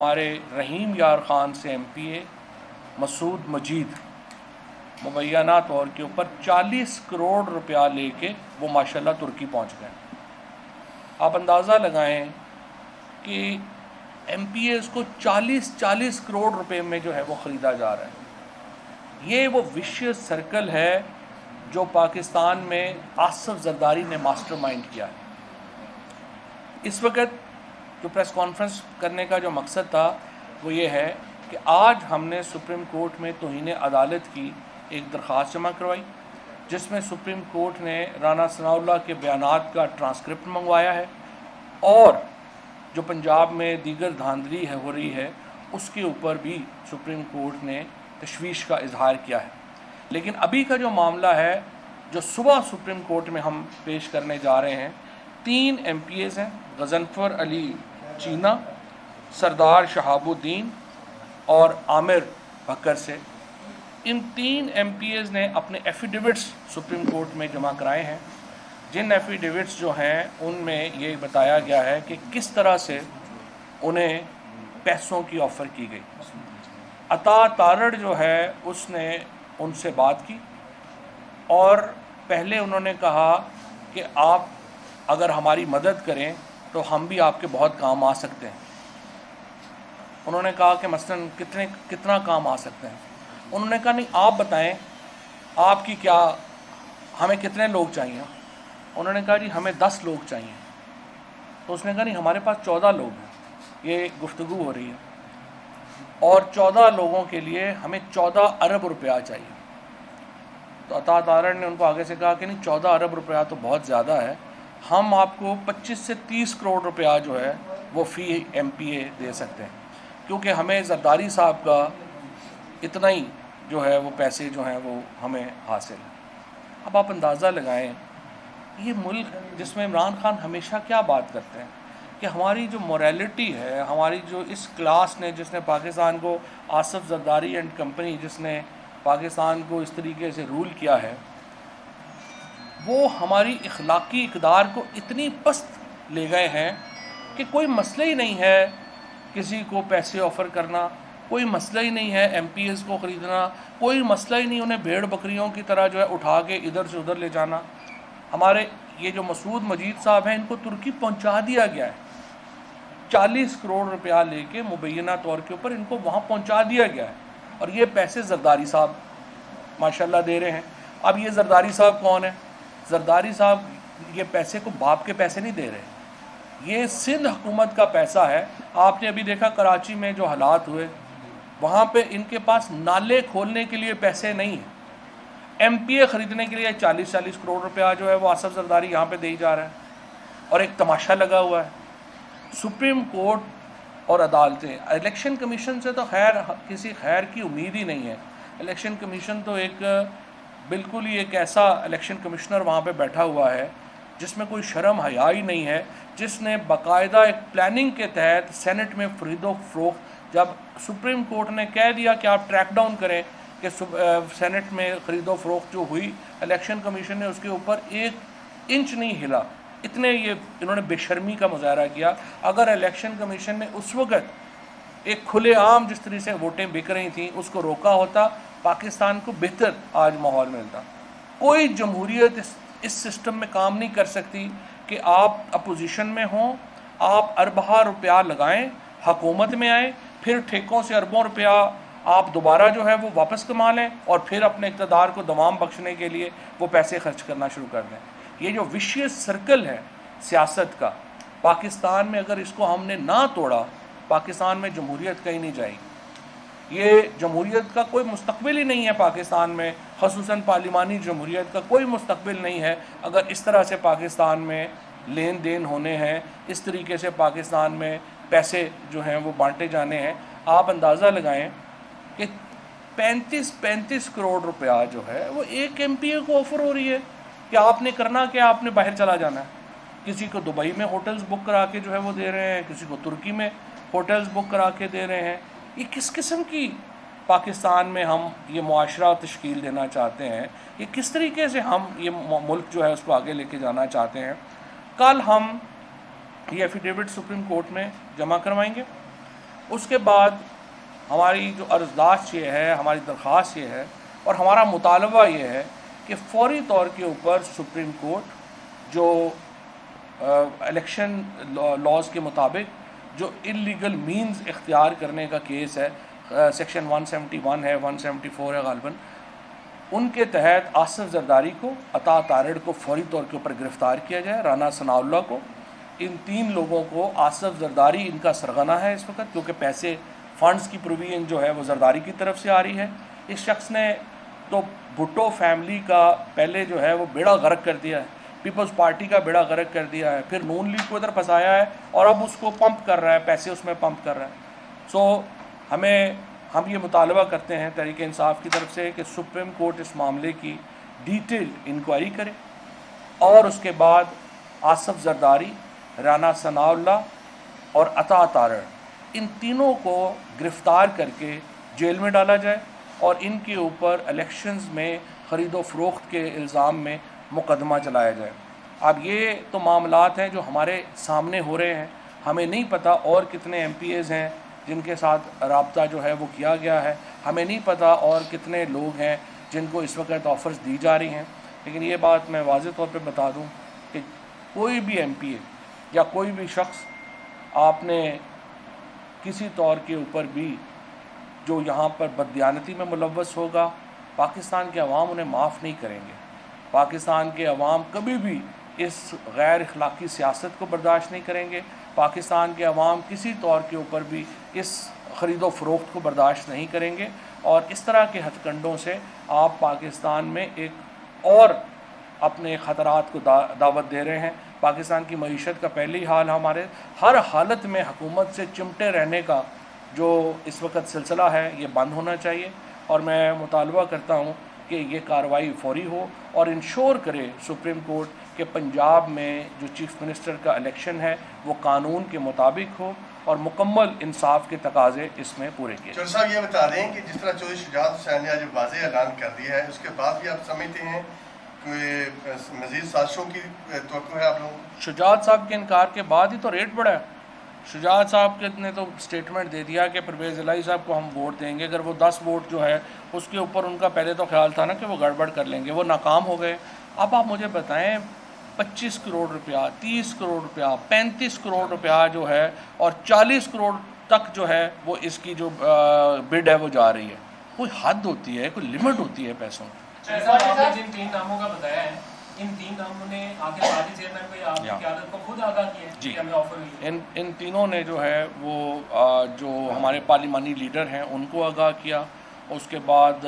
ہمارے رحیم یار خان سے ایم پی اے مسعود مجید مبینہ طور کے اوپر 40 کروڑ روپیہ لے کے وہ ماشاءاللہ ترکی پہنچ گئے۔ آپ اندازہ لگائیں کہ ایم پی ایز کو 40 کروڑ روپے میں جو ہے وہ خریدا جا رہا ہے۔ یہ وہ وشیس سرکل ہے جو پاکستان میں آصف زرداری نے ماسٹر مائنڈ کیا ہے۔ اس وقت جو پریس کانفرنس کرنے کا جو مقصد تھا وہ یہ ہے کہ آج ہم نے سپریم کورٹ میں توہین عدالت کی ایک درخواست جمع کروائی، جس میں سپریم کورٹ نے رانا ثناء اللہ کے بیانات کا ٹرانسکرپٹ منگوایا ہے، اور جو پنجاب میں دیگر دھاندلی ہو رہی ہے اس کے اوپر بھی سپریم کورٹ نے تشویش کا اظہار کیا ہے۔ لیکن ابھی کا جو معاملہ ہے جو صبح سپریم کورٹ میں ہم پیش کرنے جا رہے ہیں، 3 ایم پی ایز ہیں، غضنفر علی چینا، سردار شہاب الدین اور عامر بکر سے۔ ان 3 ایم پی ایز نے اپنے ایفیڈیوٹس سپریم کورٹ میں جمع کرائے ہیں، جن ایفیڈیوٹس جو ہیں ان میں یہ بتایا گیا ہے کہ کس طرح سے انہیں پیسوں کی آفر کی گئی۔ عطا تارڑ جو ہے اس نے ان سے بات کی، اور پہلے انہوں نے کہا کہ آپ اگر ہماری مدد کریں تو ہم بھی آپ کے بہت کام آ سکتے ہیں۔ انہوں نے کہا کہ مثلاً کتنا کام آ سکتے ہیں؟ انہوں نے کہا نہیں آپ بتائیں آپ کی کیا، ہمیں کتنے لوگ چاہیے؟ انہوں نے کہا جی ہمیں 10 لوگ چاہیے۔ تو اس نے کہا نہیں ہمارے پاس 14 لوگ ہیں، یہ گفتگو ہو رہی ہے، اور 14 لوگوں کے لیے ہمیں 14 ارب روپیہ چاہیے۔ تو عطا تارڑ نے ان کو آگے سے کہا کہ نہیں 14 ارب روپیہ تو بہت زیادہ ہے، ہم آپ کو 25 سے 30 کروڑ روپیہ جو ہے وہ فی ایم پی اے دے سکتے ہیں، کیونکہ ہمیں زرداری صاحب کا اتنا ہی جو ہے وہ پیسے جو ہیں وہ ہمیں حاصل ہیں۔ اب آپ اندازہ لگائیں یہ ملک جس میں عمران خان ہمیشہ کیا بات کرتے ہیں کہ ہماری جو موریلٹی ہے، ہماری جو اس کلاس نے جس نے پاکستان کو، آصف زرداری اینڈ کمپنی جس نے پاکستان کو اس طریقے سے رول کیا ہے، وہ ہماری اخلاقی اقدار کو اتنی پست لے گئے ہیں کہ کوئی مسئلہ ہی نہیں ہے کسی کو پیسے آفر کرنا، کوئی مسئلہ ہی نہیں ہے ایم پی ایز کو خریدنا، کوئی مسئلہ ہی نہیں انہیں بھیڑ بکریوں کی طرح جو ہے اٹھا کے ادھر سے ادھر لے جانا۔ ہمارے یہ جو مسعود مجید صاحب ہیں ان کو ترکی پہنچا دیا گیا ہے، 40 کروڑ روپیہ لے کے مبینہ طور کے اوپر ان کو وہاں پہنچا دیا گیا ہے، اور یہ پیسے زرداری صاحب ماشاءاللہ دے رہے ہیں۔ اب یہ زرداری صاحب کون ہیں؟ زرداری صاحب یہ پیسے کو باپ کے پیسے نہیں دے رہے، یہ سندھ حکومت کا پیسہ ہے۔ آپ نے ابھی دیکھا کراچی میں جو حالات ہوئے، وہاں پہ ان کے پاس نالے کھولنے کے لیے پیسے نہیں ہیں، ایم پی اے خریدنے کے لیے 40 کروڑ روپیہ جو ہے وہ آصف زرداری یہاں پہ دے جا رہا ہے، اور ایک تماشا لگا ہوا ہے۔ سپریم کورٹ اور عدالتیں، الیکشن کمیشن سے تو خیر کسی خیر کی امید ہی نہیں ہے۔ الیکشن کمیشن تو ایک بالکل ہی ایک ایسا الیکشن کمشنر وہاں پہ بیٹھا ہوا ہے جس میں کوئی شرم حیا ہی نہیں ہے، جس نے باقاعدہ ایک پلاننگ کے تحت سینٹ میں خرید و فروخت، جب سپریم کورٹ نے کہہ دیا کہ آپ ٹریک ڈاؤن کریں کہ سینٹ میں خرید و فروخت جو ہوئی، الیکشن کمیشن نے اس کے اوپر 1 انچ نہیں ہلا، اتنے یہ انہوں نے بے شرمی کا مظاہرہ کیا۔ اگر الیکشن کمیشن نے اس وقت ایک کھلے عام جس طرح سے ووٹیں بک رہی تھیں اس کو روکا ہوتا، پاکستان کو بہتر آج ماحول ملتا۔ کوئی جمہوریت اس سسٹم میں کام نہیں کر سکتی کہ آپ اپوزیشن میں ہوں، آپ اربہ روپیہ لگائیں، حکومت میں آئیں، پھر ٹھیکوں سے اربوں روپیہ آپ دوبارہ جو ہے وہ واپس کما لیں، اور پھر اپنے اقتدار کو دوام بخشنے کے لیے وہ پیسے خرچ کرنا شروع کر دیں۔ یہ جو وشیس سرکل ہے سیاست کا پاکستان میں، اگر اس کو ہم نے نہ توڑا، پاکستان میں جمہوریت کہیں نہیں جائے گی۔ یہ جمہوریت کا کوئی مستقبل ہی نہیں ہے پاکستان میں، خصوصاً پارلیمانی جمہوریت کا کوئی مستقبل نہیں ہے اگر اس طرح سے پاکستان میں لین دین ہونے ہیں، اس طریقے سے پاکستان میں پیسے جو ہیں وہ بانٹے جانے ہیں۔ آپ اندازہ لگائیں کہ 35 کروڑ روپیہ جو ہے وہ ایک ایم پی اے کو آفر ہو رہی ہے کہ آپ نے کرنا کیا، آپ نے باہر چلا جانا ہے۔ کسی کو دبئی میں ہوٹلز بک کرا کے جو ہے وہ دے رہے ہیں، کسی کو ترکی میں ہوٹلز بک کرا کے دے رہے ہیں۔ یہ کس قسم کی پاکستان میں ہم یہ معاشرہ تشکیل دینا چاہتے ہیں؟ یہ کس طریقے سے ہم یہ ملک جو ہے اس کو آگے لے کے جانا چاہتے ہیں؟ کل ہم یہ ایفیڈیوٹ سپریم کورٹ میں جمع کروائیں گے، اس کے بعد ہماری جو عرضداشت یہ ہے، ہماری درخواست یہ ہے اور ہمارا مطالبہ یہ ہے کہ فوری طور کے اوپر سپریم کورٹ جو الیکشن لاز کے مطابق جو انلیگل مینز اختیار کرنے کا کیس ہے، سیکشن 171 ہے، 174 ہے غالباً، ان کے تحت آصف زرداری کو، عطا تارڑ کو فوری طور کے اوپر گرفتار کیا جائے، رانا ثناء اللہ کو. ان 3 لوگوں کو، آصف زرداری ان کا سرغنہ ہے اس وقت، کیونکہ پیسے فنڈز کی پروویژن جو ہے وہ زرداری کی طرف سے آ رہی ہے. اس شخص نے تو بھٹو فیملی کا پہلے جو ہے وہ بیڑا غرق کر دیا ہے، پیپلز پارٹی کا بیڑا غرق کر دیا ہے، پھر نون لیگ کو ادھر پھنسایا ہے اور اب اس کو پمپ کر رہا ہے، پیسے اس میں پمپ کر رہا ہے. ہم یہ مطالبہ کرتے ہیں تحریک انصاف کی طرف سے کہ سپریم کورٹ اس معاملے کی ڈیٹیلڈ انکوائری کرے اور اس کے بعد آصف زرداری، رانا ثناء اللہ اور عطا تارڑ، ان تینوں کو گرفتار کر کے جیل میں ڈالا جائے اور ان کے اوپر الیکشنز میں خرید و فروخت کے الزام میں مقدمہ چلایا جائے. اب یہ تو معاملات ہیں جو ہمارے سامنے ہو رہے ہیں. ہمیں نہیں پتہ اور کتنے ایم پی ایز ہیں جن کے ساتھ رابطہ جو ہے وہ کیا گیا ہے، ہمیں نہیں پتہ اور کتنے لوگ ہیں جن کو اس وقت آفرز دی جا رہی ہیں. لیکن یہ بات میں واضح طور پہ بتا دوں کہ کوئی بھی ایم پی اے یا کوئی بھی شخص آپ نے کسی طور کے اوپر بھی جو یہاں پر بددیانتی میں ملوث ہوگا، پاکستان کے عوام انہیں معاف نہیں کریں گے. پاکستان کے عوام کبھی بھی اس غیر اخلاقی سیاست کو برداشت نہیں کریں گے. پاکستان کے عوام کسی طور کے اوپر بھی اس خرید و فروخت کو برداشت نہیں کریں گے، اور اس طرح کے ہتھ کنڈوں سے آپ پاکستان میں ایک اور اپنے خطرات کو دعوت دے رہے ہیں. پاکستان کی معیشت کا پہلے ہی حال، ہمارے ہر حالت میں حکومت سے چمٹے رہنے کا جو اس وقت سلسلہ ہے یہ بند ہونا چاہیے. اور میں مطالبہ کرتا ہوں کہ یہ کارروائی فوری ہو اور انشور کرے سپریم کورٹ کہ پنجاب میں جو چیف منسٹر کا الیکشن ہے وہ قانون کے مطابق ہو اور مکمل انصاف کے تقاضے اس میں پورے کیے. چودھری صاحب یہ بتا دیں کہ جس طرح چودھری شجاعت حسین نے آج واضح اعلان کر دیا ہے، اس کے بعد بھی آپ سمجھتے ہیں کہ مزید سازشوں کی توقع ہے آپ لوگوں کو؟ شجاعت صاحب کے انکار کے بعد ہی تو ریٹ بڑھا ہے. شجاعت صاحب نے تو سٹیٹمنٹ دے دیا کہ پرویز الہی صاحب کو ہم ووٹ دیں گے. اگر وہ 10 ووٹ جو ہے اس کے اوپر ان کا پہلے تو خیال تھا نا کہ وہ گڑبڑ کر لیں گے، وہ ناکام ہو گئے. اب آپ مجھے بتائیں 25 کروڑ روپیہ، 30 کروڑ روپیہ، 35 کروڑ روپیہ جو ہے اور 40 کروڑ تک جو ہے وہ اس کی جو بڈ ہے وہ جا رہی ہے. کوئی حد ہوتی ہے، کوئی لمٹ ہوتی ہے پیسوں کی. آپ نے جن 3 ناموں کا بتایا ہے، ان 3 ناموں نے آخر پارٹی چیئرمین کو یا آپ کی قیادت کو خود آگاہ کیا ہے کہ ہمیں آفر ہوئی ہے؟ ان تینوں نے جو ہے وہ جو ہمارے پارلیمانی لیڈر ہیں ان کو آگاہ کیا، اس کے بعد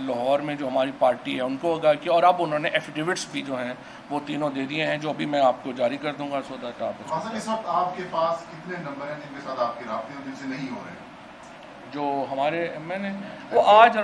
لاہور میں جو ہماری پارٹی ہے ان کو آگاہ کیا، اور اب انہوں نے ایفیڈیوٹس بھی جو ہیں وہ تینوں دے دیے ہیں جو ابھی میں آپ کو جاری کر دوں گا. سو دیٹ آپ اس وقت آپ کے پاس کتنے نمبر ہیں جن کے ساتھ آپ کے رابطے ہیں جن سے نہیں ہو رہے ہیں؟ جو ہمارے میں نے وہ آج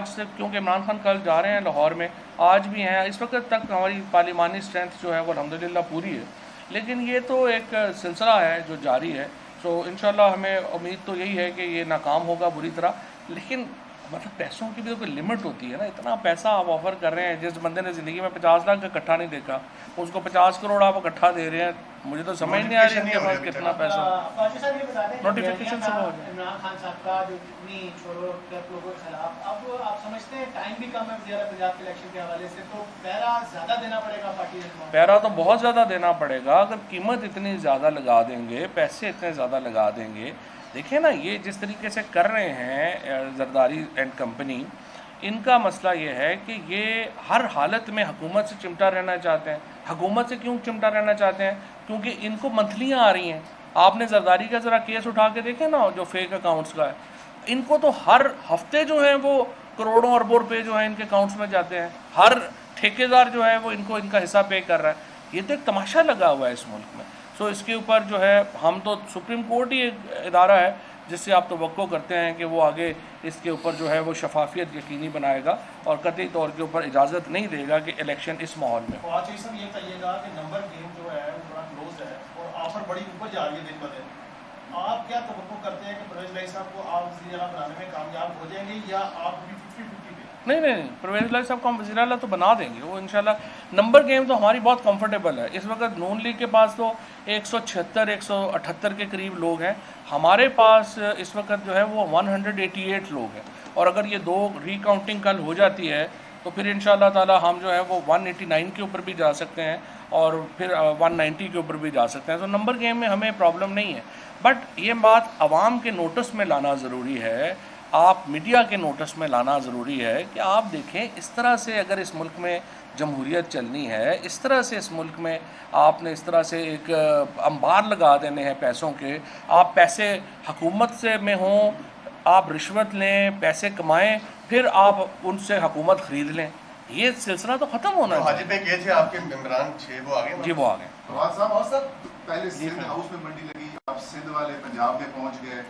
سے، کیونکہ عمران خان کل جا رہے ہیں لاہور میں، آج بھی ہیں. اس وقت تک ہماری پارلیمانی اسٹرینتھ جو ہے وہ الحمدللہ پوری ہے، لیکن یہ تو ایک سلسلہ ہے جو جاری ہے. سو انشاءاللہ ہمیں امید تو یہی ہے کہ یہ ناکام ہوگا بری طرح. لیکن مطلب پیسوں کی بھی تو کوئی لمٹ ہوتی ہے نا. اتنا پیسہ آپ آفر کر رہے ہیں، جس بندے نے زندگی میں 50 لاکھ کا اکٹھا نہیں دیکھا اس کو 50 کروڑ آپ اکٹھا دے رہے ہیں. مجھے تو سمجھ نہیں آ رہی کہ ہمارے پاس کتنا پیسہ. نوٹیفیکیشن سے ہو گیا عمران خان صاحب کا جو اتنی چھوڑو لوگوں کے خلاف، اب آپ سمجھتے ہیں ٹائم بھی کم ہے وزیر پنجاب کے الیکشن کے حوالے سے، تو پیرا زیادہ دینا پڑے گا پارٹی کو؟ پیرا تو بہت زیادہ دینا پڑے گا. اگر قیمت اتنی زیادہ لگا دیں گے، پیسے اتنے زیادہ لگا دیں گے. دیکھیں نا یہ جس طریقے سے کر رہے ہیں زرداری اینڈ کمپنی، ان کا مسئلہ یہ ہے کہ یہ ہر حالت میں حکومت سے چمٹا رہنا چاہتے ہیں. حکومت سے کیوں چمٹا رہنا چاہتے ہیں؟ کیونکہ ان کو منتھلیاں آ رہی ہیں. آپ نے زرداری کا ذرا کیس اٹھا کے دیکھیں نا جو فیک اکاؤنٹس کا ہے. ان کو تو ہر ہفتے جو ہیں وہ کروڑوں اربوں روپے جو ہیں ان کے اکاؤنٹس میں جاتے ہیں. ہر ٹھیکیدار جو ہے وہ ان کا حصہ پے کر رہا ہے. یہ تو ایک تماشا لگا ہوا ہے اس ملک میں. سو اس کے اوپر جو ہے ہم تو سپریم کورٹ ہی ایک ادارہ ہے جس سے آپ توقع کرتے ہیں کہ وہ آگے اس کے اوپر جو ہے وہ شفافیت یقینی بنائے گا اور قطعی طور کے اوپر اجازت نہیں دے گا کہ الیکشن اس ماحول میں. فواد چودھری صاحب یہ کہیے گا کہ نمبر گیم جو ہے وہ بڑا کلوز ہے اور آفر بڑی اوپر جا رہی ہے دن بہ دن. آپ کیا توقع کرتے ہیں کہ پرویز الہی صاحب کو آپ وزیر اعلیٰ بنانے میں کامیاب ہو جائیں گے یا آپ بھی 50-50 پہ؟ نہیں پرویز الہی صاحب کو ہم وزیر اعلیٰ تو بنا دیں گے, وہ انشاءاللہ نمبر گیم تو ہماری بہت کمفرٹیبل ہے. اس وقت نون لیگ کے پاس تو 176 178 کے قریب لوگ ہیں, ہمارے پاس اس وقت جو ہے وہ 188 لوگ ہیں, اور اگر یہ 2 ری کاؤنٹنگ کل ہو جاتی ہے تو پھر انشاءاللہ تعالی ہم جو ہے وہ 189 کے اوپر بھی جا سکتے ہیں اور پھر 190 کے اوپر بھی جا سکتے ہیں. تو نمبر گیم میں ہمیں پرابلم نہیں ہے, بٹ یہ بات عوام کے نوٹس میں لانا ضروری ہے, آپ میڈیا کے نوٹس میں لانا ضروری ہے کہ آپ دیکھیں اس طرح سے اگر اس ملک میں جمہوریت چلنی ہے, اس طرح سے اس ملک میں آپ نے اس طرح سے ایک انبار لگا دینے ہیں پیسوں کے, آپ پیسے حکومت سے میں ہوں, آپ رشوت لیں, پیسے کمائیں, پھر آپ ان سے حکومت خرید لیں, یہ سلسلہ تو ختم ہونا ہے. حاجی بھائی گئے تھے آپ کے ممبران 6 وہ آ گئے؟ جی وہ آ گئے. فواد صاحب پہلے سندھ ہاؤس میں منڈی لگی, اب سندھ والے پنجاب میں پہنچ گئے,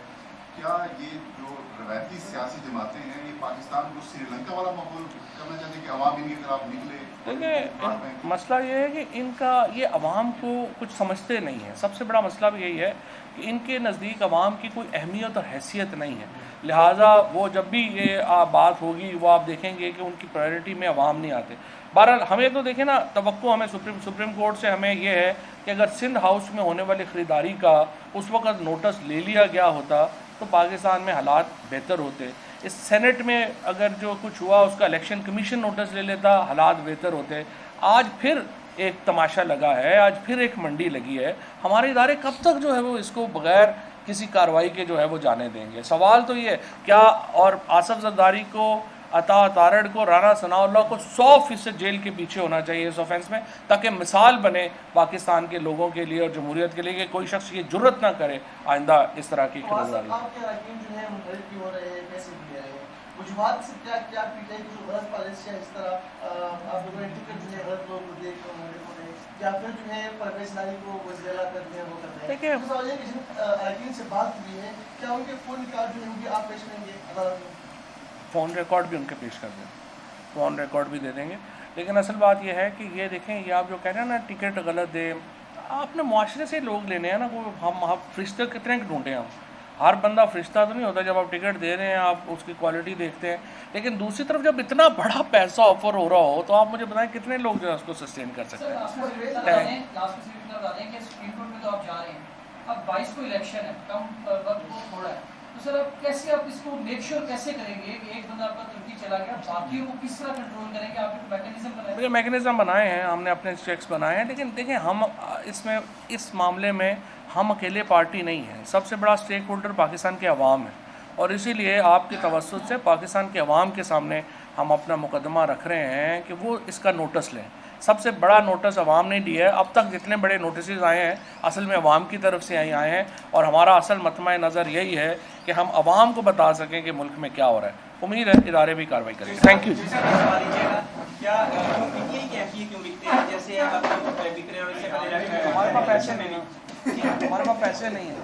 کیا یہ جو روایتی سیاسی جماعتیں ہیں یہ پاکستان کو سری لنکا والا ماحول کرنا چاہتے ہیں کہ عوام ان کی طرف نکلے؟ دیکھیں مسئلہ یہ ہے کہ ان کا یہ عوام کو کچھ سمجھتے نہیں ہیں, سب سے بڑا مسئلہ بھی یہی ہے کہ ان کے نزدیک عوام کی کوئی اہمیت اور حیثیت نہیں ہے, لہٰذا وہ جب بھی یہ بات ہوگی وہ آپ دیکھیں گے کہ ان کی پرائرٹی میں عوام نہیں آتے. بہرحال ہمیں تو دیکھیں نا, توقع ہمیں سپریم کورٹ سے ہمیں یہ ہے کہ اگر سندھ ہاؤس میں ہونے والی خریداری کا اس وقت نوٹس لے لیا گیا ہوتا تو پاکستان میں حالات بہتر ہوتے. اس سینٹ میں اگر جو کچھ ہوا اس کا الیکشن کمیشن نوٹس لے لیتا, حالات بہتر ہوتے. آج پھر ایک تماشا لگا ہے, آج پھر ایک منڈی لگی ہے, ہمارے ادارے کب تک جو ہے وہ اس کو بغیر کسی کارروائی کے جو ہے وہ جانے دیں گے؟ سوال تو یہ ہے کیا, اور آصف زرداری کو, عطا تارڑ کو, رانا ثناء اللہ کو 100% جیل کے پیچھے ہونا چاہیے اس آفینس میں, تاکہ مثال بنے پاکستان کے لوگوں کے لیے اور جمہوریت کے لیے کہ کوئی شخص یہ جرت نہ کرے آئندہ اس طرح کی خریداری. وجوہات سے کیا پیٹے کچھ غلط پالیسی ہے, اس طرح آپ لوگوں نے ٹکٹ جو ہے غلط لوگ کو دیکھ رہے ہیں, یا پھر جو ہے پرویز الہی کو وزیر اعلیٰ کرتے ہیں وہ کرتے ہیں. سوال یہ کہ جن اراکین سے بات ہوئی ہے کیا ان کے فون ریکارڈ جو ہے آپ پیش کریں گے عدالت میں؟ فون ریکارڈ بھی ان کے پیش کر دیں, فون ریکارڈ بھی دے دیں گے. لیکن اصل بات یہ ہے کہ یہ دیکھیں, یہ آپ جو کہہ رہے ہیں نا ٹکٹ غلط دے, آپ نے معاشرے سے لوگ لینے ہیں نا, ہم فرشتے کتنے ڈھونڈیں, ہم ہر بندہ فرشتہ تو نہیں ہوتا. جب آپ ٹکٹ دے رہے ہیں آپ اس کی کوالٹی دیکھتے ہیں, لیکن دوسری طرف جب اتنا بڑا پیسہ آفر ہو رہا ہو تو آپ مجھے بتائیں کتنے لوگ جو ہے اس کو سسٹین کر سکتے ہیں. لاسٹ میں بتا دیں کہ سپریم کورٹ میں تو آپ جا رہے ہیں, اب 22 کو الیکشن ہے, کم وقت کو تھوڑا ہے, تو سر آپ کیسے آپ اس کو میک شیور کیسے کریں گے کہ ایک بندہ آپ کا ترکی چلا گیا, باقیوں کو کس طرح کنٹرول کریں گے؟ آپ نے میکینزم بنائے؟ میکینزم بنائے ہیں, ہم نے اپنے چیکس بنائے ہیں, لیکن دیکھیں ہم اس معاملے میں ہم اکیلے پارٹی نہیں ہیں, سب سے بڑا اسٹیک ہولڈر پاکستان کے عوام ہیں, اور اسی لیے آپ کے توسط سے پاکستان کے عوام کے سامنے ہم اپنا مقدمہ رکھ رہے ہیں کہ وہ اس کا نوٹس لیں. سب سے بڑا نوٹس عوام نے دیا ہے, اب تک جتنے بڑے نوٹسز آئے ہیں اصل میں عوام کی طرف سے آئے ہیں, اور ہمارا اصل مطمع نظر یہی ہے کہ ہم عوام کو بتا سکیں کہ ملک میں کیا ہو رہا ہے. امید ہے ادارے بھی کارروائی کریں گے. Thank you. ہمارے پاس پیسے نہیں ہیں,